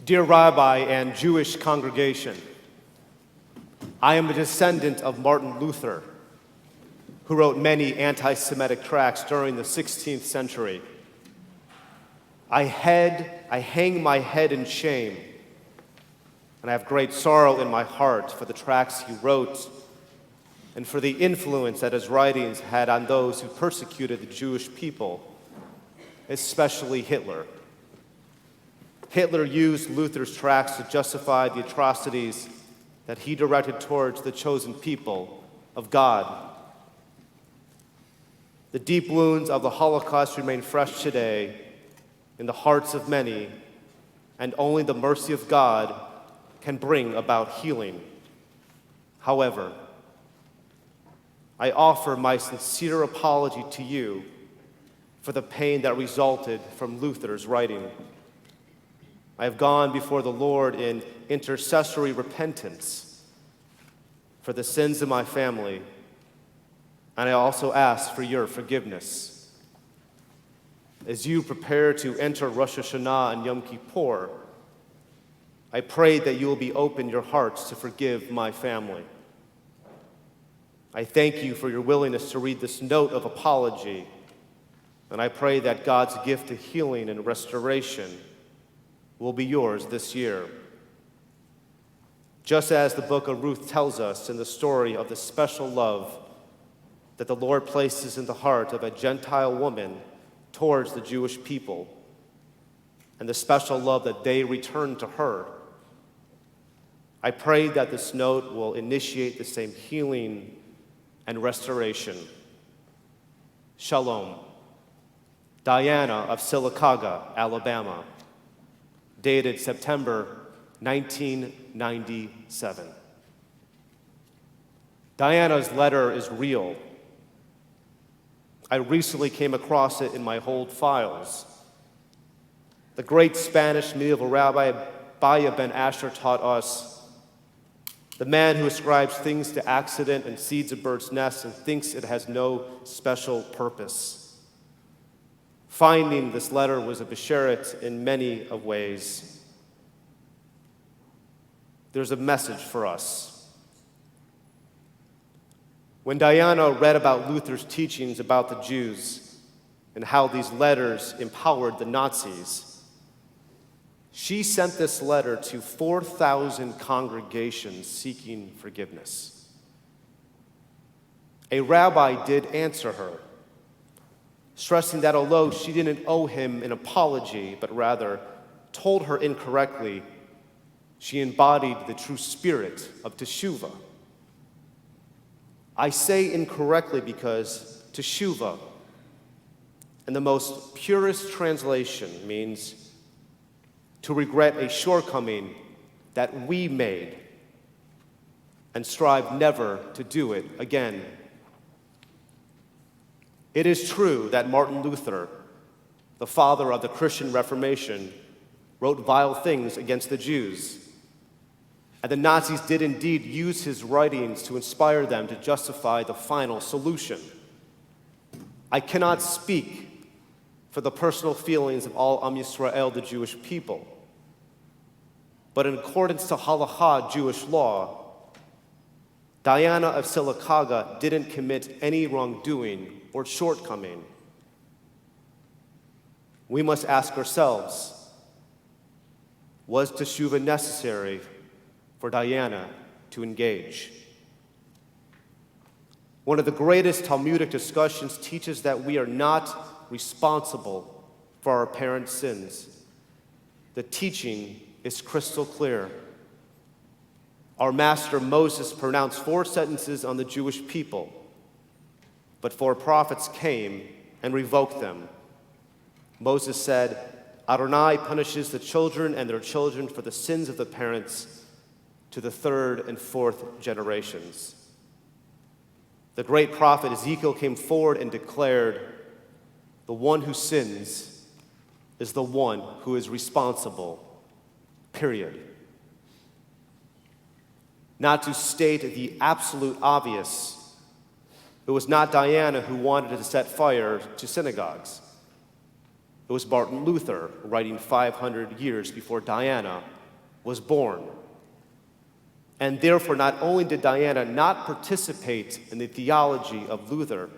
Dear Rabbi and Jewish congregation, I am a descendant of Martin Luther, who wrote many anti-Semitic tracts during the 16th century. I hang my head in shame, and I have great sorrow in my heart for the tracts he wrote and for the influence that his writings had on those who persecuted the Jewish people, especially Hitler. Hitler used Luther's tracts to justify the atrocities that he directed towards the chosen people of God. The deep wounds of the Holocaust remain fresh today in the hearts of many, and only the mercy of God can bring about healing. However, I offer my sincere apology to you for the pain that resulted from Luther's writing. I have gone before the Lord in intercessory repentance for the sins of my family, and I also ask for your forgiveness. As you prepare to enter Rosh Hashanah and Yom Kippur, I pray that you will be open your hearts to forgive my family. I thank you for your willingness to read this note of apology, and I pray that God's gift of healing and restoration will be yours this year. Just as the book of Ruth tells us in the story of the special love that the Lord places in the heart of a Gentile woman towards the Jewish people, and the special love that they return to her, I pray that this note will initiate the same healing and restoration. Shalom. Diana of Sylacauga, Alabama. Dated September 1997. Diana's letter is real. I recently came across it in my old files. The great Spanish medieval rabbi Baya ben Asher taught us, the man who ascribes things to accident and seeds a bird's nest and thinks it has no special purpose. Finding this letter was a besheret in many of ways. There's a message for us. When Diana read about Luther's teachings about the Jews and how these letters empowered the Nazis, she sent this letter to 4,000 congregations seeking forgiveness. A rabbi did answer her, stressing that although she didn't owe him an apology, but rather told her incorrectly, she embodied the true spirit of teshuvah. I say incorrectly because teshuvah, in the most purest translation, means to regret a shortcoming that we made and strive never to do it again. It is true that Martin Luther, the father of the Christian Reformation, wrote vile things against the Jews. And the Nazis did indeed use his writings to inspire them to justify the final solution. I cannot speak for the personal feelings of all Am Yisrael, the Jewish people. But in accordance to halakha, Jewish law, Diana of Sylacauga didn't commit any wrongdoing or shortcoming. We must ask ourselves, was teshuvah necessary for Diana to engage? One of the greatest Talmudic discussions teaches that we are not responsible for our parents' sins. The teaching is crystal clear. Our master Moses pronounced 4 sentences on the Jewish people, but 4 prophets came and revoked them. Moses said, Adonai punishes the children and their children for the sins of the parents to the 3rd and 4th generations. The great prophet Ezekiel came forward and declared, the one who sins is the one who is responsible, period. Not to state the absolute obvious, it was not Diana who wanted to set fire to synagogues. It was Martin Luther, writing 500 years before Diana was born. And therefore, not only did Diana not participate in the theology of Luther,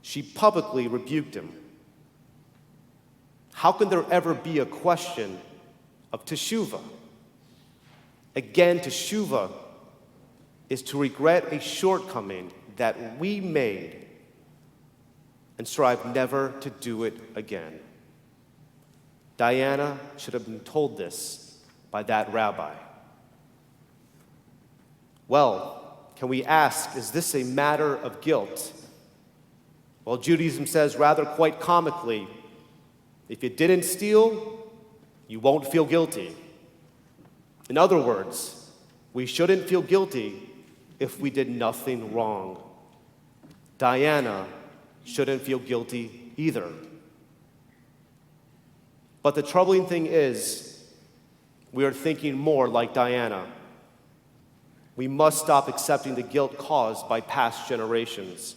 she publicly rebuked him. How can there ever be a question of teshuvah? Again, teshuvah is to regret a shortcoming that we made and strive never to do it again. Diana should have been told this by that rabbi. Well, can we ask, is this a matter of guilt? Well, Judaism says rather quite comically, if you didn't steal, you won't feel guilty. In other words, we shouldn't feel guilty if we did nothing wrong. Diana shouldn't feel guilty either. But the troubling thing is, we are thinking more like Diana. We must stop accepting the guilt caused by past generations.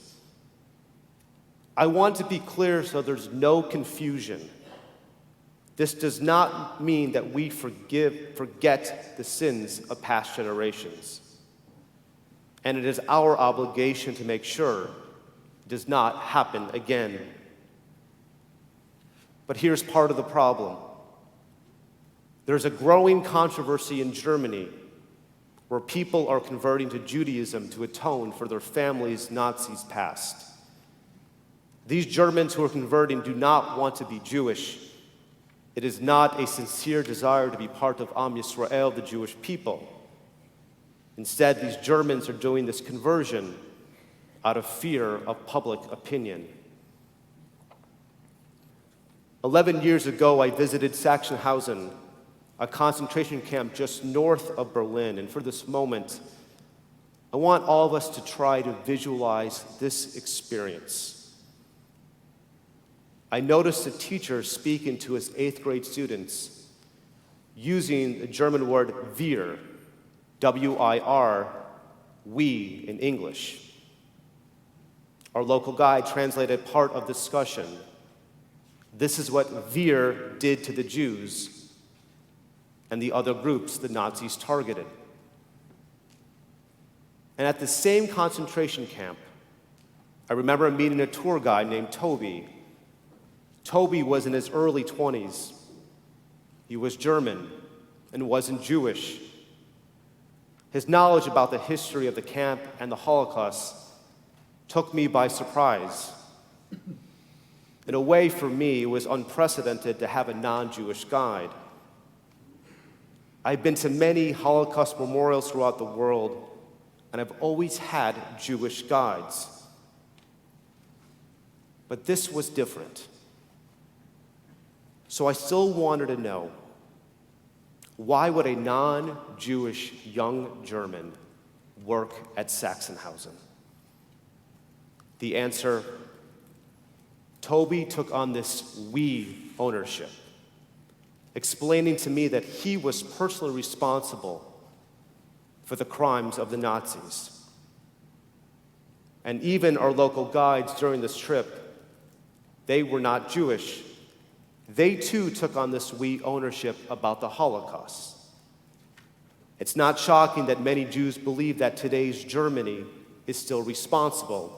I want to be clear so there's no confusion. This does not mean that we forget the sins of past generations. And it is our obligation to make sure it does not happen again. But here's part of the problem. There's a growing controversy in Germany where people are converting to Judaism to atone for their family's Nazis' past. These Germans who are converting do not want to be Jewish. It is not a sincere desire to be part of Am Yisrael, the Jewish people. Instead, these Germans are doing this conversion out of fear of public opinion. 11 years ago, I visited Sachsenhausen, a concentration camp just north of Berlin. And for this moment, I want all of us to try to visualize this experience. I noticed a teacher speaking to his 8th grade students using the German word wir, W-I-R, we in English. Our local guide translated part of the discussion. This is what wir did to the Jews and the other groups the Nazis targeted. And at the same concentration camp, I remember meeting a tour guide named Toby. Toby was in his early 20s. He was German and wasn't Jewish. His knowledge about the history of the camp and the Holocaust took me by surprise. In a way, for me, it was unprecedented to have a non-Jewish guide. I've been to many Holocaust memorials throughout the world, and I've always had Jewish guides. But this was different. So I still wanted to know, why would a non-Jewish young German work at Sachsenhausen? The answer, Toby took on this we ownership, explaining to me that he was personally responsible for the crimes of the Nazis. And even our local guides during this trip, they were not Jewish. They too took on this we ownership about the Holocaust. It's not shocking that many Jews believe that today's Germany is still responsible.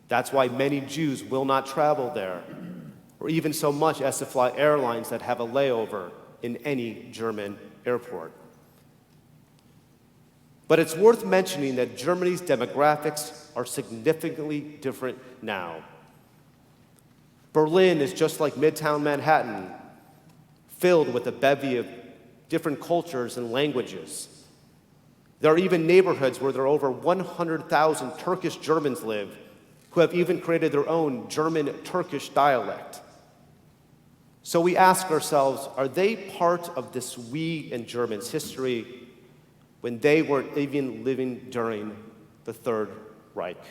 That's why many Jews will not travel there, or even so much as to fly airlines that have a layover in any German airport. But it's worth mentioning that Germany's demographics are significantly different now. Berlin is just like Midtown Manhattan, filled with a bevy of different cultures and languages. There are even neighborhoods where there are over 100,000 Turkish Germans live, who have even created their own German-Turkish dialect. So we ask ourselves, are they part of this we in Germans' history when they were even living during the Third Reich?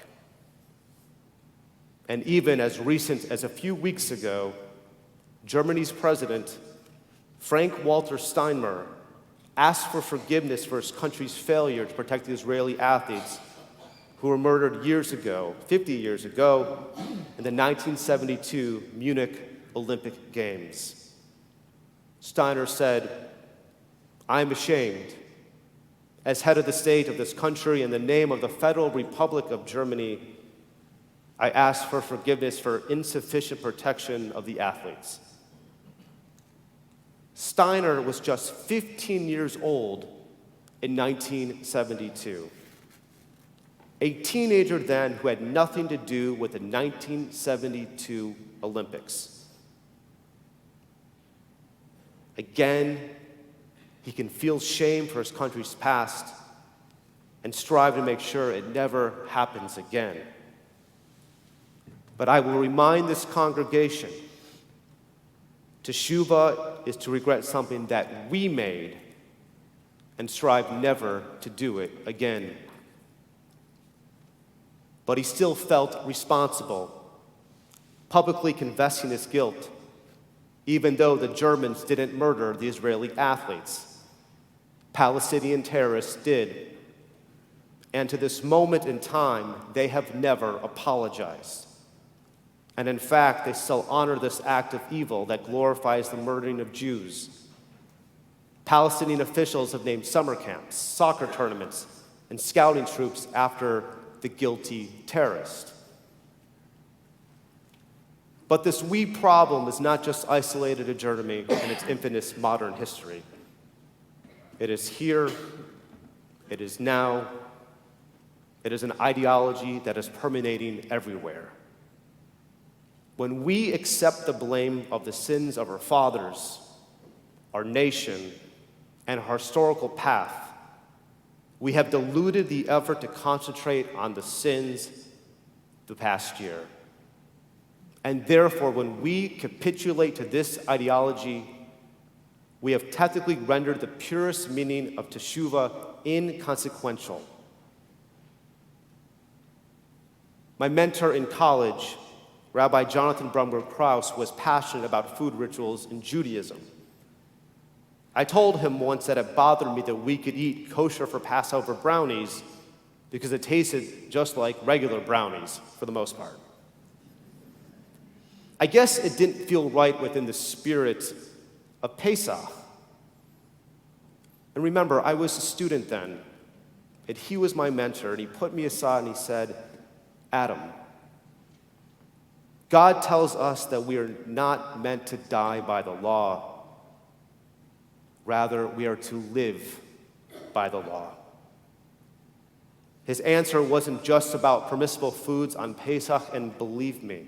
And even as recent as a few weeks ago, Germany's president, Frank-Walter Steinmeier, asked for forgiveness for his country's failure to protect the Israeli athletes who were murdered 50 years ago, in the 1972 Munich Olympic Games. Steiner said, "I am ashamed. As head of the state of this country, in the name of the Federal Republic of Germany, I ask for forgiveness for insufficient protection of the athletes." Steiner was just 15 years old in 1972. A teenager then who had nothing to do with the 1972 Olympics. Again, he can feel shame for his country's past and strive to make sure it never happens again. But I will remind this congregation, teshuvah is to regret something that we made and strive never to do it again. But he still felt responsible, publicly confessing his guilt, even though the Germans didn't murder the Israeli athletes. Palestinian terrorists did. And to this moment in time, they have never apologized. And in fact, they still honor this act of evil that glorifies the murdering of Jews. Palestinian officials have named summer camps, soccer tournaments, and scouting troops after the guilty terrorist. But this we problem is not just isolated to Germany and its infamous modern history. It is here, it is now, it is an ideology that is permeating everywhere. When we accept the blame of the sins of our fathers, our nation, and our historical path, we have diluted the effort to concentrate on the sins the past year. And therefore, when we capitulate to this ideology, we have technically rendered the purest meaning of teshuvah inconsequential. My mentor in college, Rabbi Jonathan Brumberg Krause, was passionate about food rituals in Judaism. I told him once that it bothered me that we could eat kosher for Passover brownies because it tasted just like regular brownies for the most part. I guess it didn't feel right within the spirit of Pesach. And remember, I was a student then, and he was my mentor, and he put me aside and he said, "Adam, God tells us that we are not meant to die by the law. Rather, we are to live by the law." His answer wasn't just about permissible foods on Pesach, and believe me,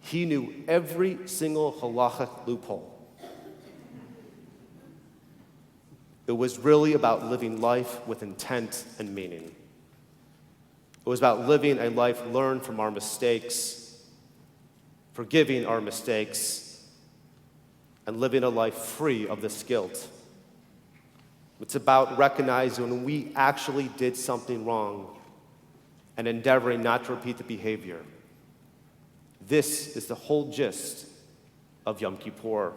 he knew every single halachic loophole. It was really about living life with intent and meaning. It was about living a life learned from our mistakes, forgiving our mistakes, and living a life free of this guilt. It's about recognizing when we actually did something wrong and endeavoring not to repeat the behavior. This is the whole gist of Yom Kippur.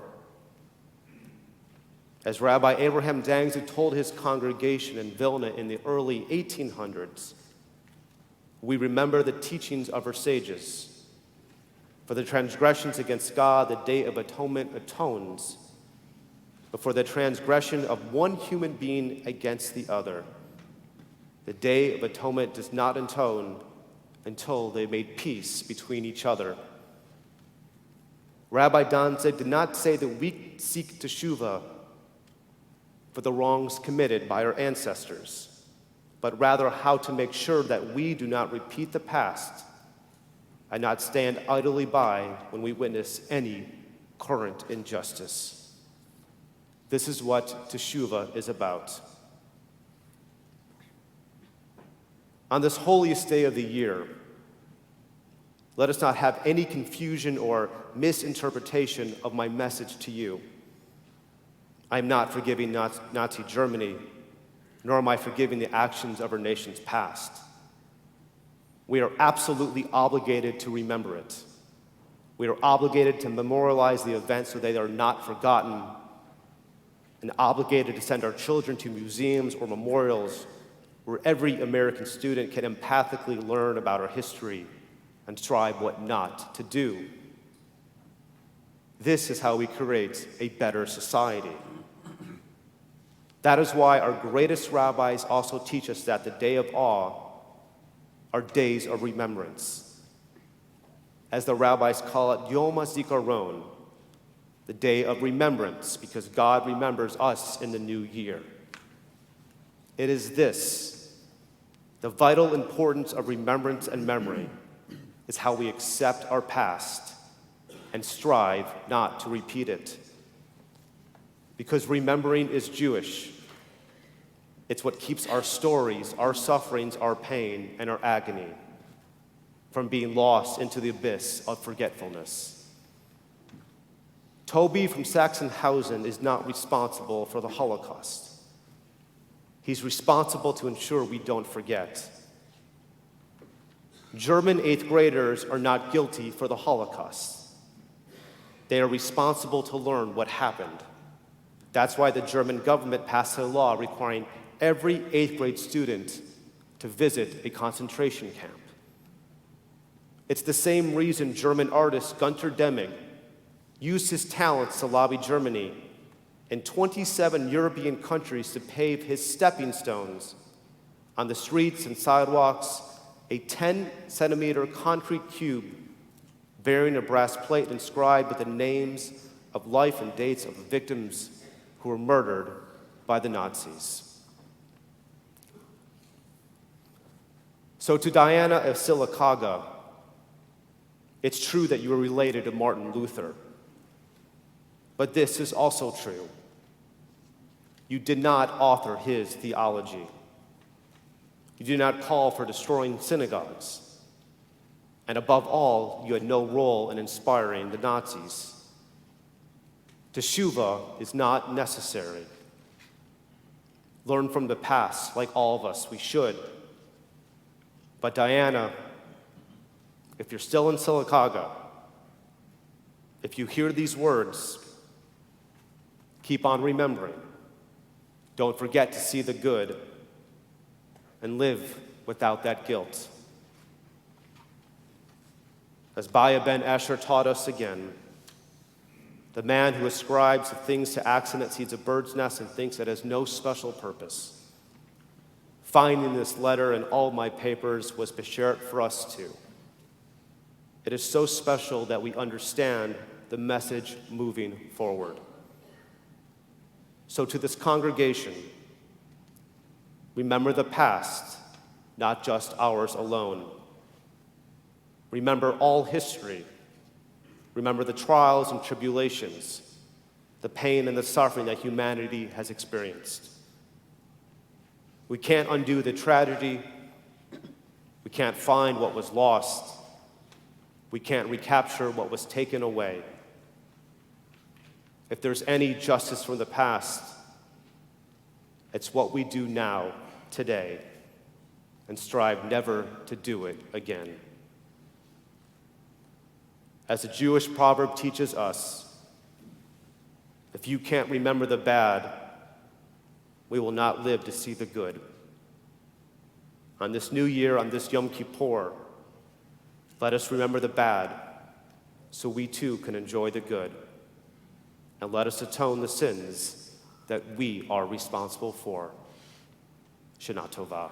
As Rabbi Abraham Dangzu told his congregation in Vilna in the early 1800s, we remember the teachings of our sages. For the transgressions against God, the Day of Atonement atones. But for the transgression of one human being against the other, the Day of Atonement does not atone until they made peace between each other. Rabbi Danzig did not say that we seek teshuvah for the wrongs committed by our ancestors, but rather how to make sure that we do not repeat the past and not stand idly by when we witness any current injustice. This is what teshuvah is about. On this holiest day of the year, let us not have any confusion or misinterpretation of my message to you. I am not forgiving Nazi Germany, nor am I forgiving the actions of our nation's past. We are absolutely obligated to remember it. We are obligated to memorialize the events so they are not forgotten, and obligated to send our children to museums or memorials where every American student can empathically learn about our history and strive what not to do. This is how we create a better society. That is why our greatest rabbis also teach us that the day of awe are days of remembrance. As the rabbis call it, Yom HaZikaron, the day of remembrance, because God remembers us in the new year. It is this, the vital importance of remembrance and memory, is how we accept our past and strive not to repeat it. Because remembering is Jewish. It's what keeps our stories, our sufferings, our pain, and our agony from being lost into the abyss of forgetfulness. Toby from Sachsenhausen is not responsible for the Holocaust. He's responsible to ensure we don't forget. German 8th graders are not guilty for the Holocaust. They are responsible to learn what happened. That's why the German government passed a law requiring every 8th grade student to visit a concentration camp. It's the same reason German artist Günter Deming used his talents to lobby Germany in 27 European countries to pave his stepping stones on the streets and sidewalks, a 10-centimeter concrete cube bearing a brass plate inscribed with the names of life and dates of the victims who were murdered by the Nazis. So to Diana of Sylacauga, it's true that you are related to Martin Luther, but this is also true. You did not author his theology. You did not call for destroying synagogues. And above all, you had no role in inspiring the Nazis. Teshuvah is not necessary. Learn from the past, like all of us, we should. But Diana, if you're still in Sylacauga, if you hear these words, keep on remembering. Don't forget to see the good and live without that guilt. As Baya ben Asher taught us again, the man who ascribes the things to accident sees a bird's nest and thinks it has no special purpose. Finding this letter in all my papers was beshert for us too. It is so special that we understand the message moving forward. So to this congregation, remember the past, not just ours alone. Remember all history. Remember the trials and tribulations, the pain and the suffering that humanity has experienced. We can't undo the tragedy. We can't find what was lost. We can't recapture what was taken away. If there's any justice from the past, it's what we do now, today, and strive never to do it again. As the Jewish proverb teaches us, if you can't remember the bad, we will not live to see the good. On this new year, on this Yom Kippur, let us remember the bad so we too can enjoy the good. And let us atone the sins that we are responsible for. Shana Tova.